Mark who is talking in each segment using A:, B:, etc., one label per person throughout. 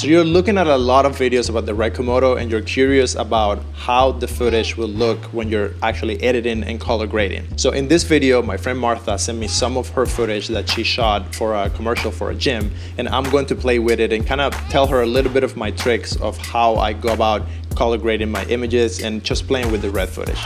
A: So you're looking at a lot of videos about the Red Komodo and you're curious about how the footage will look when you're actually editing and color grading. So in this video, my friend Martha sent me some of her footage that she shot for a commercial for a gym, and I'm going to play with it and kind of tell her a little bit of my tricks of how I go about color grading my images and just playing with the red footage.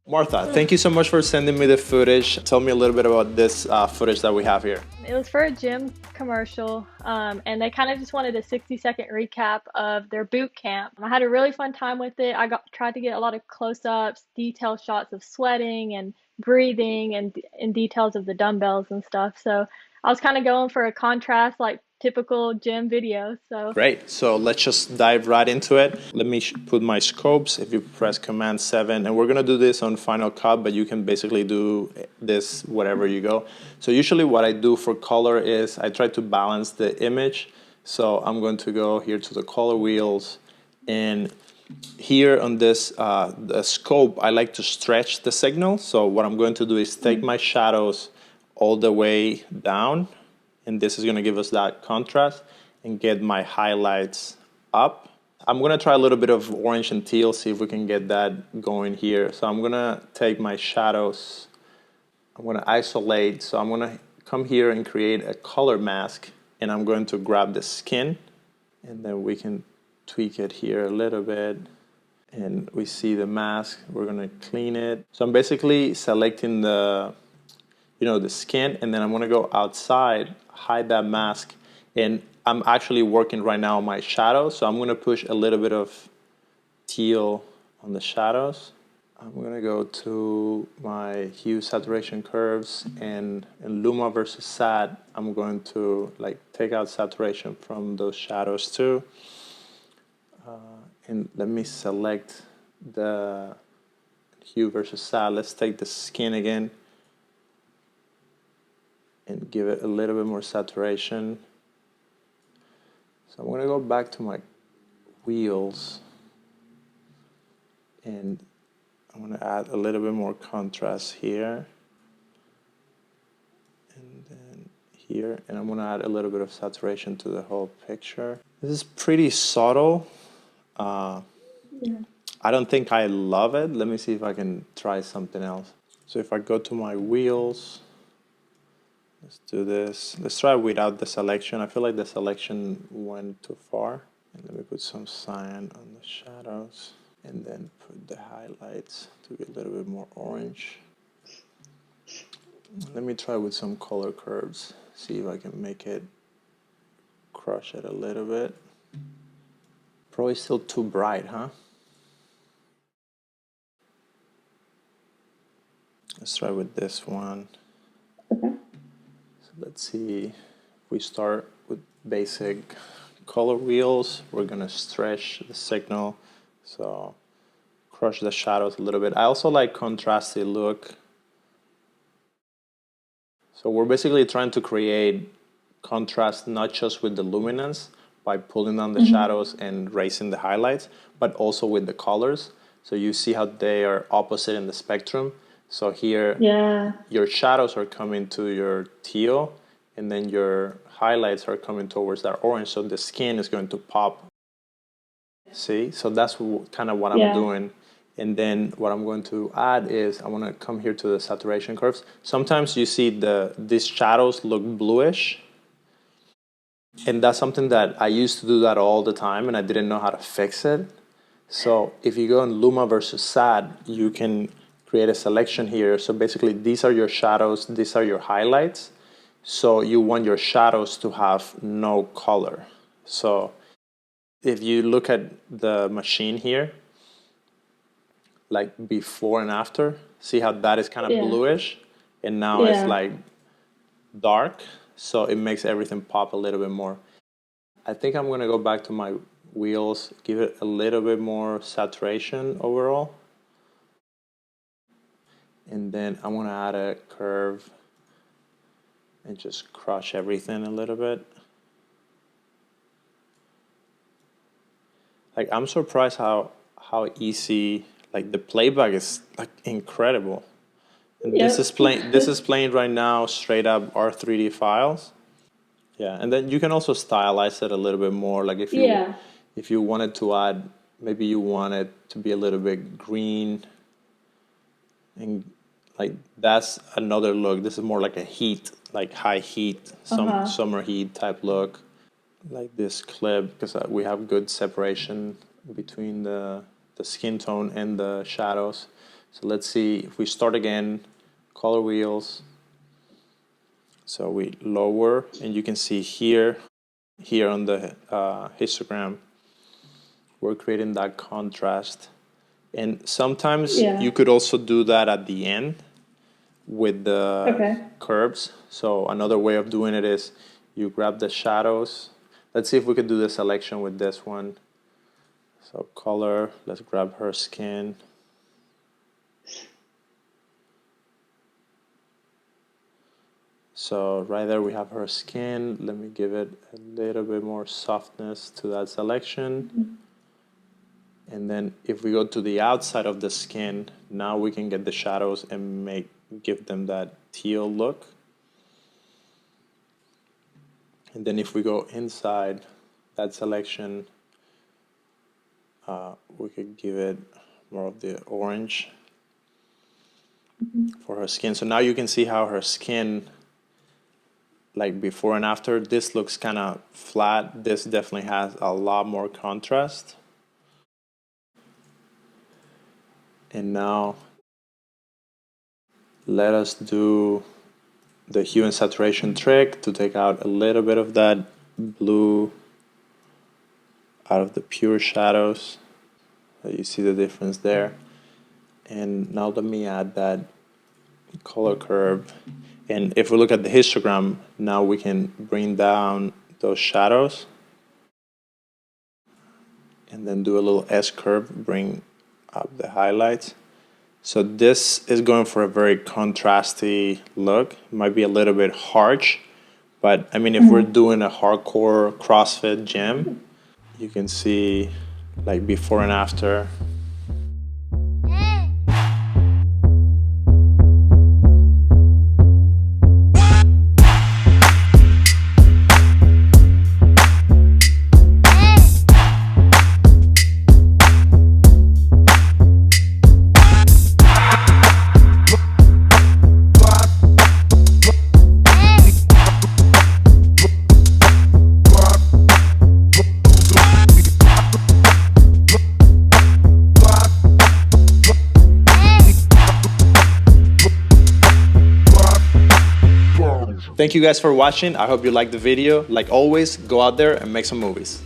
A: Martha, thank you so much for sending me the footage. Tell me a little bit about this footage that we have here.
B: It was for a gym commercial, and they kind of just wanted a 60-second recap of their boot camp. I had a really fun time with it. Tried to get a lot of close-ups, detailed shots of sweating and breathing and details of the dumbbells and stuff. So I was kind of going for a contrast, like typical gym video. So
A: Great. So let's just dive right into it. Let me put my scopes. If you press Command 7, and we're going to do this on Final Cut, but you can basically do this wherever you go. So usually what I do for color is I try to balance the image. So I'm going to go here to the color wheels, and here on this the scope, I like to stretch the signal. So what I'm going to do is take my shadows all the way down, and this is going to give us that contrast, and get my highlights up. I'm gonna try a little bit of orange and teal, see if we can get that going here. So I'm gonna take my shadows, I'm gonna isolate, so I'm gonna come here and create a color mask, and I'm going to grab the skin, and then we can tweak it here a little bit, and we see the mask, we're gonna clean it. So I'm basically selecting the skin, and then I'm gonna go outside, hide that mask, and I'm actually working right now on my shadows, so I'm going to push a little bit of teal on the shadows. I'm going to go to my hue saturation curves, and in Luma versus Sat, I'm going to take out saturation from those shadows too. And let me select the hue versus Sat. Let's take the skin again and give it a little bit more saturation. So I'm going to go back to my wheels, and I'm going to add a little bit more contrast here, and then here, and I'm going to add a little bit of saturation to the whole picture. This is pretty subtle. I don't think I love it. Let me see if I can try something else. So if I go to my wheels, let's do this. Let's try without the selection. I feel like the selection went too far. And let me put some cyan on the shadows, and then put the highlights to be a little bit more orange. Let me try with some color curves, see if I can make it crush it a little bit. Probably still too bright, huh? Let's try with this one.
C: Okay.
A: So let's see, if we start with basic color wheels, we're gonna stretch the signal, so crush the shadows a little bit. I also like contrasty look. So we're basically trying to create contrast not just with the luminance by pulling down the shadows and raising the highlights, but also with the colors. So you see how they are opposite in the spectrum. So here, your shadows are coming to your teal, and then your highlights are coming towards that orange, so the skin is going to pop. See? So that's kind of what I'm doing. And then what I'm going to add is I want to come here to the saturation curves. Sometimes you see these shadows look bluish, and that's something that I used to do that all the time, and I didn't know how to fix it. So if you go in Luma versus Sat, you can create a selection here. So basically, these are your shadows, these are your highlights. So you want your shadows to have no color. So if you look at the machine here, like before and after, see how that is kind of bluish, and now it's like dark. So it makes everything pop a little bit more. I think I'm gonna go back to my wheels, give it a little bit more saturation overall. And then I'm gonna add a curve and just crush everything a little bit. Like, I'm surprised how easy, like, the playback is like incredible. And
B: Yep.
A: this is playing right now straight up R3D files. Yeah, and then you can also stylize it a little bit more. Like if you wanted to add, maybe you want it to be a little bit green, and like that's another look. This is more like a heat, like high heat, summer heat type look. Like this clip, because we have good separation between the skin tone and the shadows. So let's see if we start again, color wheels. So we lower, and you can see here on the histogram, we're creating that contrast. And sometimes you could also do that at the end with the curves. So another way of doing it is you grab the shadows. Let's see if we could do the selection with this one. So color, let's grab her skin. So right there we have her skin. Let me give it a little bit more softness to that selection. And then if we go to the outside of the skin, now we can get the shadows and give them that teal look. And then if we go inside that selection, we could give it more of the orange for her skin. So now you can see how her skin, like before and after, this looks kind of flat. This definitely has a lot more contrast. And now let us do the hue and saturation trick to take out a little bit of that blue out of the pure shadows. So you see the difference there. And now let me add that color curve. And if we look at the histogram, now we can bring down those shadows and then do a little S curve, bring up the highlights. So this is going for a very contrasty look. It might be a little bit harsh, but I mean, if we're doing a hardcore CrossFit gym, you can see like before and after. Thank you guys for watching. I hope you liked the video. Like always, go out there and make some movies.